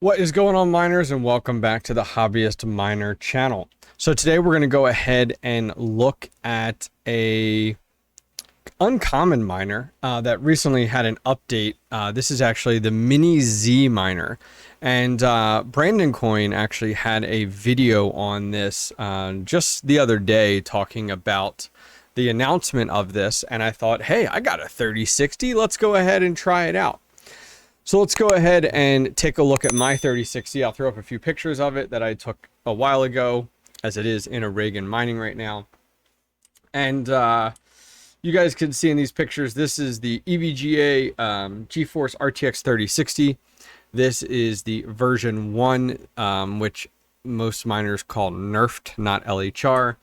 What is going on, miners, and welcome back to the Hobbyist Miner channel. So today we're going to go ahead and look at a uncommon miner that recently had an update. This is actually the MiniZ Miner, and BrandonCoin actually had a video on this just the other day talking about the announcement of this, and I thought, hey, I got a 3060, let's go ahead and try it out. So let's go ahead and take a look at my 3060. I'll throw up a few pictures of it that I took a while ago, as it is in a rig and mining right now. And you guys can see in these pictures, this is the EVGA Geforce RTX 3060. This is the version 1, which most miners call nerfed, not LHR.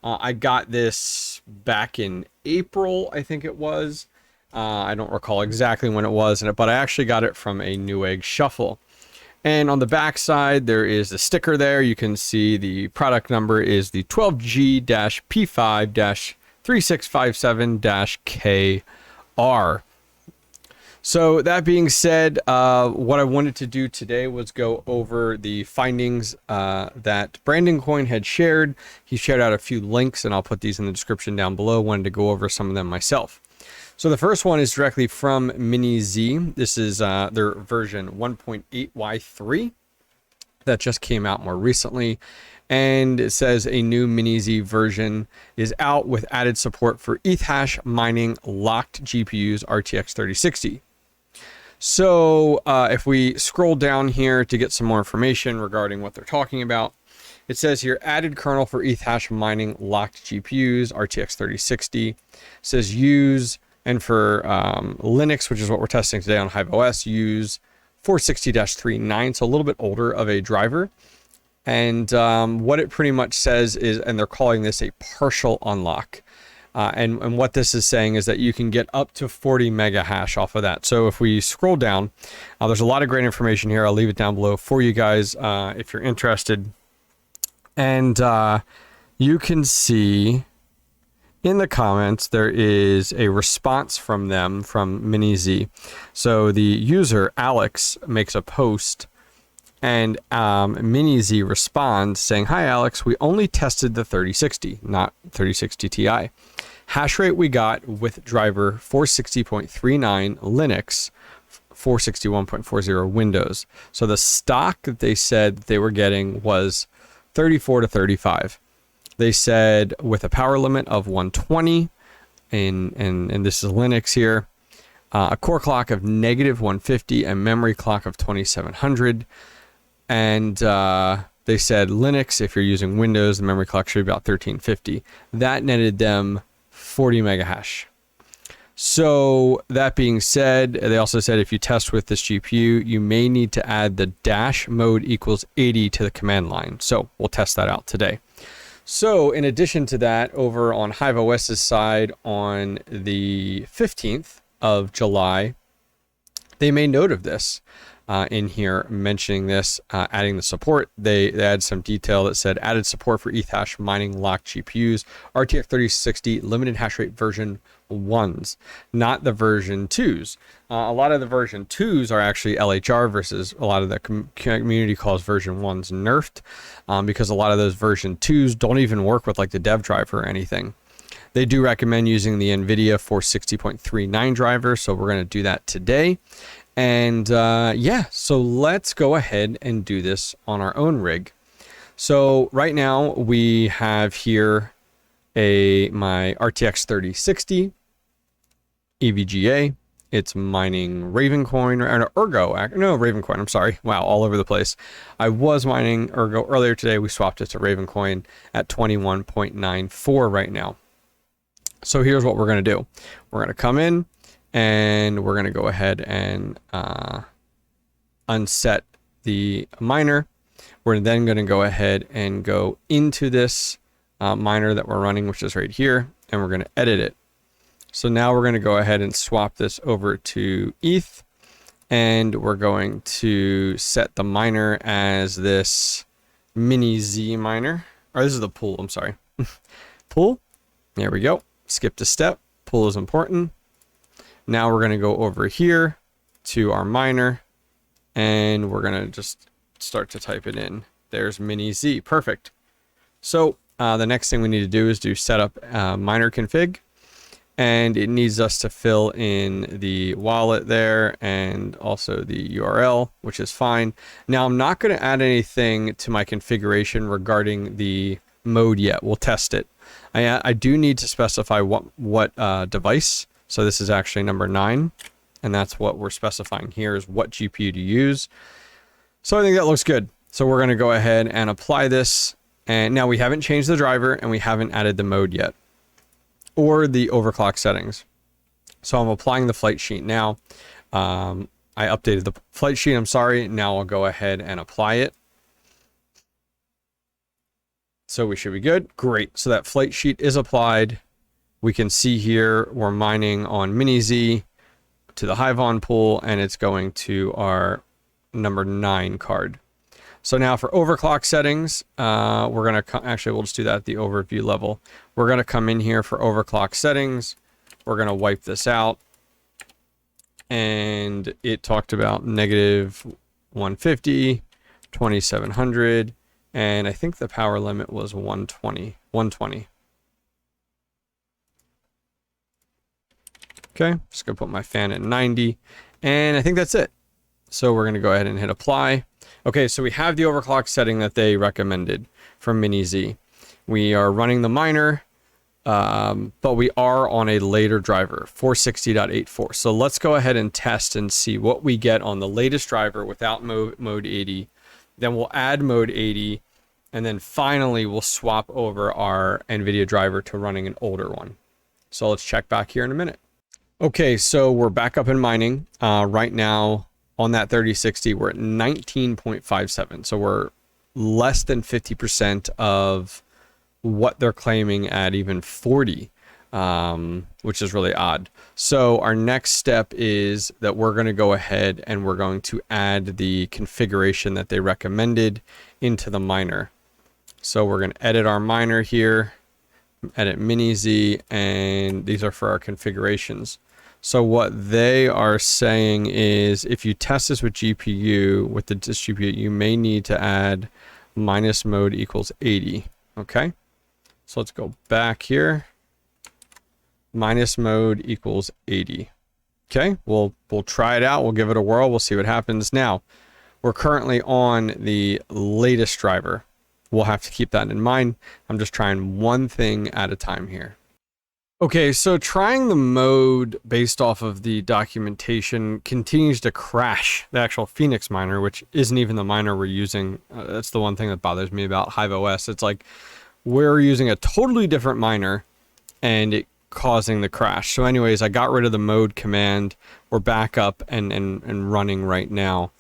I got this back in April, I think it was. I don't recall exactly when it was, but I actually got it from a Newegg Shuffle. And on the back side, there is a sticker there. You can see the product number is the 12G-P5-3657-KR. So that being said, what I wanted to do today was go over the findings that BrandonCoin had shared. He shared out a few links, and I'll put these in the description down below. Wanted to go over some of them myself. So the first one is directly from MiniZ. This is their version 1.8Y3 that just came out more recently. And it says a new MiniZ version is out with added support for ETH mining locked GPUs RTX 3060. So if we scroll down here to get some more information regarding what they're talking about, it says here added kernel for ETH mining locked GPUs RTX 3060. It says use. And for Linux, which is what we're testing today on HIVEOS, use 460-39, so a little bit older of a driver. And what it pretty much says is, and they're calling this a partial unlock. And what this is saying is that you can get up to 40 mega hash off of that. So if we scroll down, there's a lot of great information here. I'll leave it down below for you guys if you're interested. And you can see in the comments, there is a response from them, from MiniZ. So the user, Alex, makes a post, and MiniZ responds saying, "Hi, Alex, we only tested the 3060, not 3060 Ti. Hash rate we got with driver 460.39 Linux, 461.40 Windows. So the stock that they said they were getting was 34 to 35. They said with a power limit of 120, and this is Linux here, a core clock of -150 and memory clock of 2700. And they said Linux, if you're using Windows, the memory clock should be about 1350. That netted them 40 mega hash. So that being said, they also said if you test with this GPU, you may need to add the dash mode equals 80 to the command line. So we'll test that out today. So in addition to that, over on HIVEOS's side on the 15th of July, they made note of this in here, mentioning this, adding the support. They add some detail that said added support for ETH mining locked GPUs, RTX 3060 limited hash rate version 1s, not the version 2s. A lot of the version 2s are actually LHR versus a lot of the community calls version 1s nerfed, because a lot of those version 2s don't even work with like the dev driver or anything. They do recommend using the NVIDIA 460.39 driver, so we're going to do that today. And yeah, so let's go ahead and do this on our own rig. So right now we have here my RTX 3060 EVGA. It's mining RavenCoin or Ergo. No, RavenCoin. I'm sorry. Wow, all over the place. I was mining Ergo earlier today. We swapped it to RavenCoin at 21.94 right now. So here's what we're going to do. We're going to come in and we're going to go ahead and unset the miner. We're then going to go ahead and go into this miner that we're running, which is right here, and we're going to edit it. So now we're going to go ahead and swap this over to ETH, and we're going to set the miner as this MiniZ miner. Or this is the pool, I'm sorry. Pool. There we go. Skipped a step. Pool is important. Now we're going to go over here to our miner, and we're going to just start to type it in. There's MiniZ. Perfect. So the next thing we need to do is do setup miner config, and it needs us to fill in the wallet there and also the URL, which is fine. Now I'm not going to add anything to my configuration regarding the mode yet. We'll test it. I do need to specify what device. So this is actually number 9, and that's what we're specifying here, is what GPU to use. So I think that looks good. So we're going to go ahead and apply this. And now we haven't changed the driver and we haven't added the mode yet, or the overclock settings. So I'm applying the flight sheet now. I updated the flight sheet, I'm sorry. Now I'll go ahead and apply it. So we should be good. Great. So that flight sheet is applied. We can see here we're mining on MiniZ to the HIVEON pool, and it's going to our number 9 card. So now for overclock settings, we're going to actually, we'll just do that at the overview level. We're going to come in here for overclock settings. We're going to wipe this out. And it talked about negative 150, 2700, and I think the power limit was 120. Okay, just going to put my fan at 90, and I think that's it. So we're going to go ahead and hit apply. Okay, so we have the overclock setting that they recommended from MiniZ. We are running the miner, but we are on a later driver, 460.84. So let's go ahead and test and see what we get on the latest driver without mode 80. Then we'll add mode 80, and then finally we'll swap over our NVIDIA driver to running an older one. So let's check back here in a minute. Okay, so we're back up in mining. Right now, on that 3060, we're at 19.57. So we're less than 50% of what they're claiming at even 40, which is really odd. So our next step is that we're going to go ahead and we're going to add the configuration that they recommended into the miner. So we're going to edit our miner here, edit MiniZ, and these are for our configurations. So what they are saying is if you test this with GPU, with the disk GPU, you may need to add minus mode equals 80. Okay. So let's go back here. Minus mode equals 80. Okay. We'll try it out. We'll give it a whirl. We'll see what happens. Now, we're currently on the latest driver. We'll have to keep that in mind. I'm just trying one thing at a time here. Okay, so trying the mode based off of the documentation continues to crash the actual Phoenix miner, which isn't even the miner we're using. That's the one thing that bothers me about HIVEOS. It's like we're using a totally different miner and it causing the crash. So anyways, I got rid of the mode command. We're back up and running right now.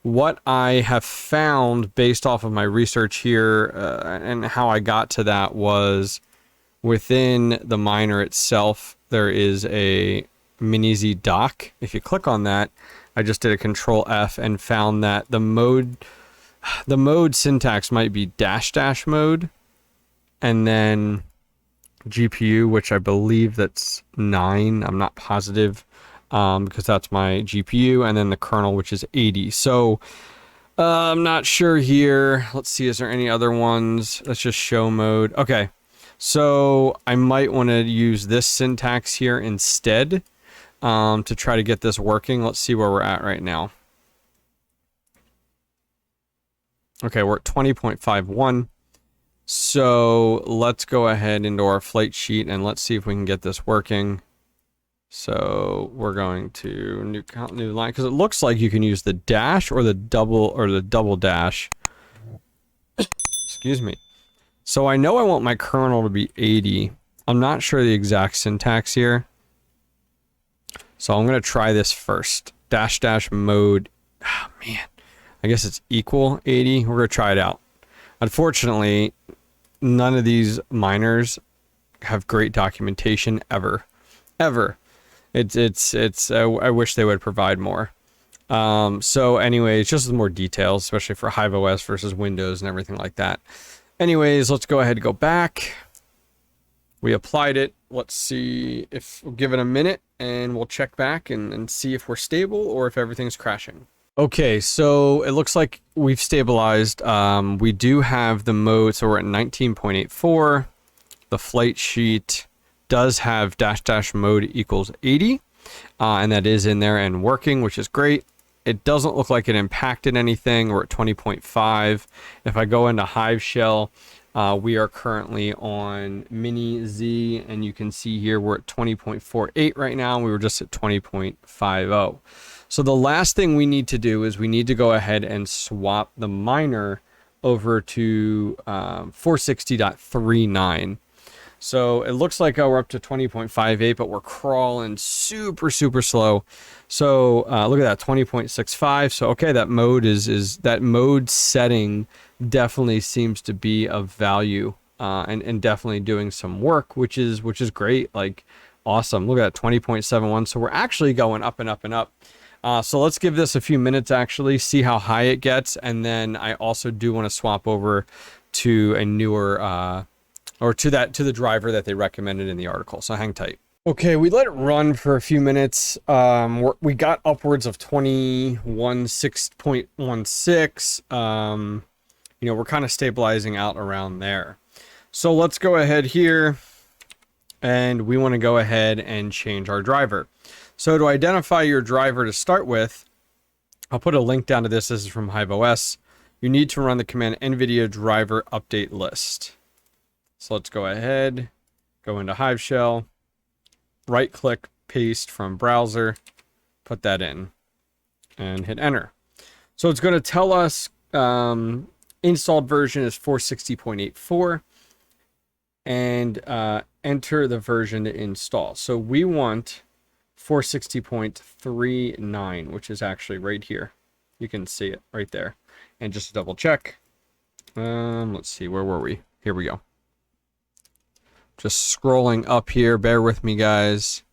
What I have found based off of my research here and how I got to that was within the miner itself, there is a MiniZ doc. If you click on that, I just did a Control F and found that the mode syntax might be -- mode, and then GPU, which I believe that's 9. I'm not positive because that's my GPU, and then the kernel, which is 80. So I'm not sure here. Let's see, is there any other ones? Let's just show mode. Okay. So I might want to use this syntax here instead to try to get this working. Let's see where we're at right now. Okay, we're at 20.51. So let's go ahead into our flight sheet and let's see if we can get this working. So we're going to new line, because it looks like you can use the dash or the double dash. Excuse me. So I know I want my kernel to be 80. I'm not sure the exact syntax here. So I'm going to try this first. -- mode. Oh, man. I guess it's equal 80. We're going to try it out. Unfortunately, none of these miners have great documentation ever. Ever. I wish they would provide more. So anyways, just more details, especially for HIVEOS versus Windows and everything like that. Anyways, let's go ahead and go back. We applied it. let's see if we'll give it a minute and we'll check back and see if we're stable or if everything's crashing. Okay, so it looks like we've stabilized. We do have the mode, so we're at 19.84. The flight sheet does have -- mode equals 80, and that is in there and working, which is great. It doesn't look like it impacted anything. We're at 20.5. If I go into Hive Shell, we are currently on MiniZ, and you can see here we're at 20.48 right now. We were just at 20.50. So the last thing we need to do is we need to go ahead and swap the miner over to 460.39. So it looks like we're up to 20.58, but we're crawling super slow. So look at that, 20.65. So okay, that mode is that mode setting definitely seems to be of value, and definitely doing some work, which is great. Like, awesome. Look at that, 20.71. So we're actually going up and up and up. So let's give this a few minutes, actually, see how high it gets. And then I also do want to swap over to a newer, or to the driver that they recommended in the article. So hang tight. Okay, we let it run for a few minutes. We got upwards of 21.6. You know, we're kind of stabilizing out around there. So let's go ahead here, and we want to go ahead and change our driver. So to identify your driver to start with, I'll put a link down to this. This is from HIVEOS. You need to run the command NVIDIA driver update list. So let's go ahead, go into Hive Shell, right click, paste from browser, put that in, and hit enter. So it's going to tell us installed version is 460.84, and enter the version to install. So we want 460.39, which is actually right here. You can see it right there. And just to double check, let's see, where were we? Here we go. Just scrolling up here, bear with me, guys.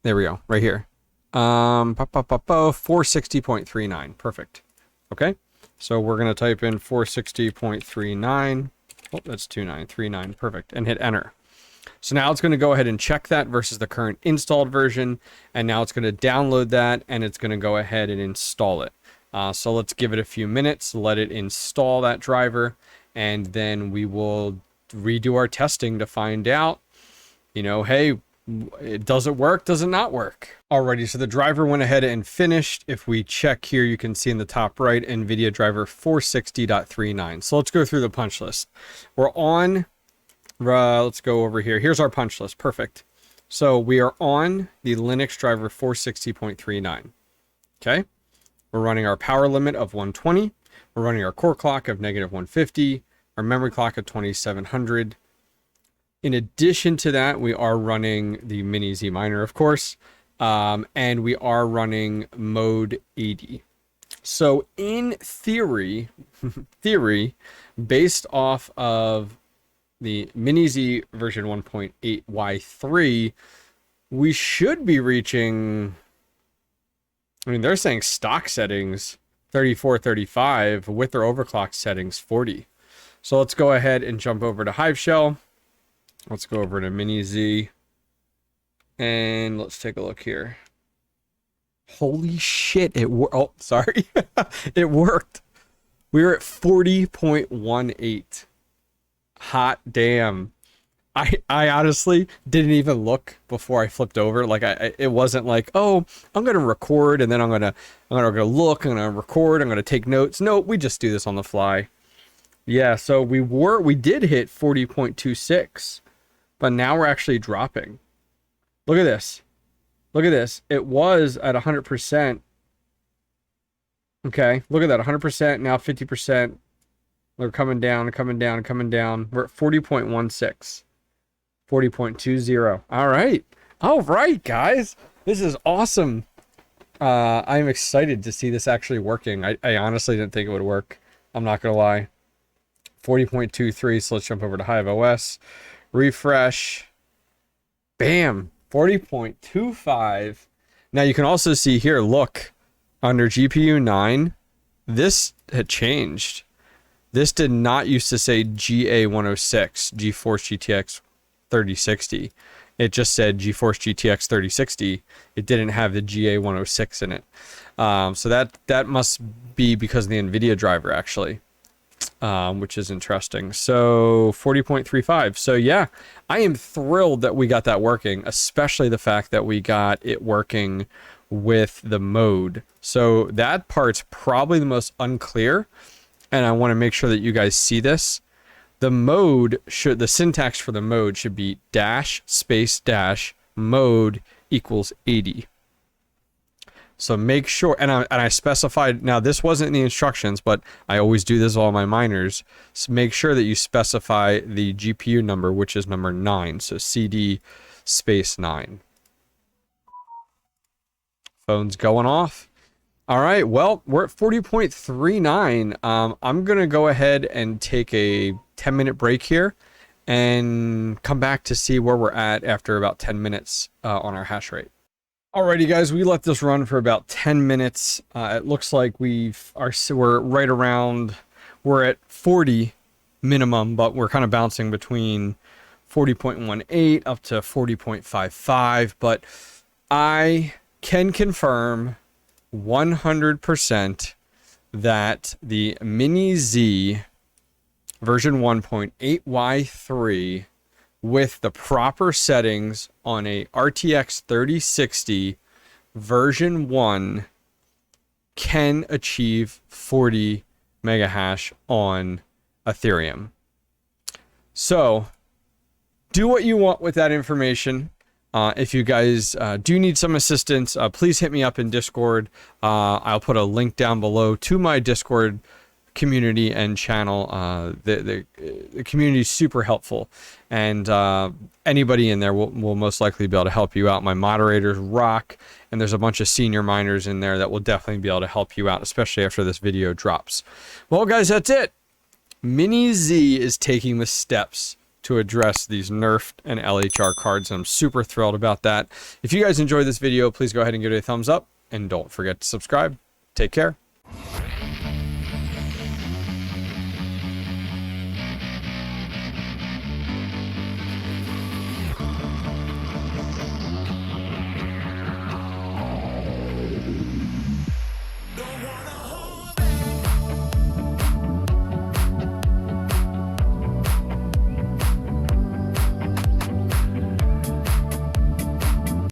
There we go, right here. 460.39, perfect. Okay, so we're gonna type in 460.39. Oh, that's 2939, perfect, and hit enter. So now it's going to go ahead and check that versus the current installed version, and now it's going to download that, and it's going to go ahead and install it. So let's give it a few minutes, let it install that driver, and then we will redo our testing to find out, you know, hey, does it work? Does it not work? Alrighty, so the driver went ahead and finished. If we check here, you can see in the top right, NVIDIA driver 460.39. So let's go through the punch list. We're on... let's go over here. Here's our punch list. Perfect. So we are on the Linux driver 460.39. Okay. We're running our power limit of 120. We're running our core clock of -150. Our memory clock of 2700. In addition to that, we are running the MiniZ Miner, of course. And we are running mode 80. So in theory, based off of the MiniZ version 1.8 Y3, we should be reaching, I mean, they're saying stock settings 34, 35 with their overclock settings 40. So let's go ahead and jump over to Hive Shell. Let's go over to MiniZ, and let's take a look here. Holy shit, it worked. Oh, sorry. It worked. We were at 40.18. Hot damn. I honestly didn't even look before I flipped over. Like, it wasn't like, oh, I'm gonna record and then I'm gonna look, I'm gonna record, I'm gonna take notes. No, we just do this on the fly. Yeah, so we did hit 40.26, but now we're actually dropping. Look at this. Look at this. It was at 100%. Okay, look at that, 100%, now 50%. We're coming down, coming down, coming down. We're at 40.16. 40.20. All right. All right, guys. This is awesome. I'm excited to see this actually working. I honestly didn't think it would work. I'm not going to lie. 40.23. So let's jump over to HIVEOS. Refresh. Bam. 40.25. Now you can also see here, look, under GPU 9, this had changed. This did not used to say GA106, GeForce GTX 3060. It just said GeForce GTX 3060. It didn't have the GA106 in it. So that must be because of the NVIDIA driver, actually, which is interesting. So 40.35. So yeah, I am thrilled that we got that working, especially the fact that we got it working with the mode. So that part's probably the most unclear, and I want to make sure that you guys see this. The syntax for the mode should be dash space dash mode equals 80. So make sure, and I specified, now this wasn't in the instructions, but I always do this with all my miners. So make sure that you specify the GPU number, which is number 9. So CD space 9. Phone's going off. All right, well, we're at 40.39. I'm going to go ahead and take a 10-minute break here and come back to see where we're at after about 10 minutes on our hash rate. Alrighty, guys, we let this run for about 10 minutes. It looks like we're right around, we're at 40 minimum, but we're kind of bouncing between 40.18 up to 40.55. But I can confirm 100% that the MiniZ version 1.8Y3 with the proper settings on a RTX 3060 version 1 can achieve 40 mega hash on Ethereum. So do what you want with that information. If you guys do need some assistance, please hit me up in Discord. I'll put a link down below to my Discord community and channel. The community is super helpful, and anybody in there will most likely be able to help you out. My moderators rock, and there's a bunch of senior miners in there that will definitely be able to help you out, especially after this video drops. Well, guys, that's it. MiniZ is taking the steps to address these nerfed and LHR cards, and I'm super thrilled about that. If you guys enjoyed this video, please go ahead and give it a thumbs up, and don't forget to subscribe. Take care.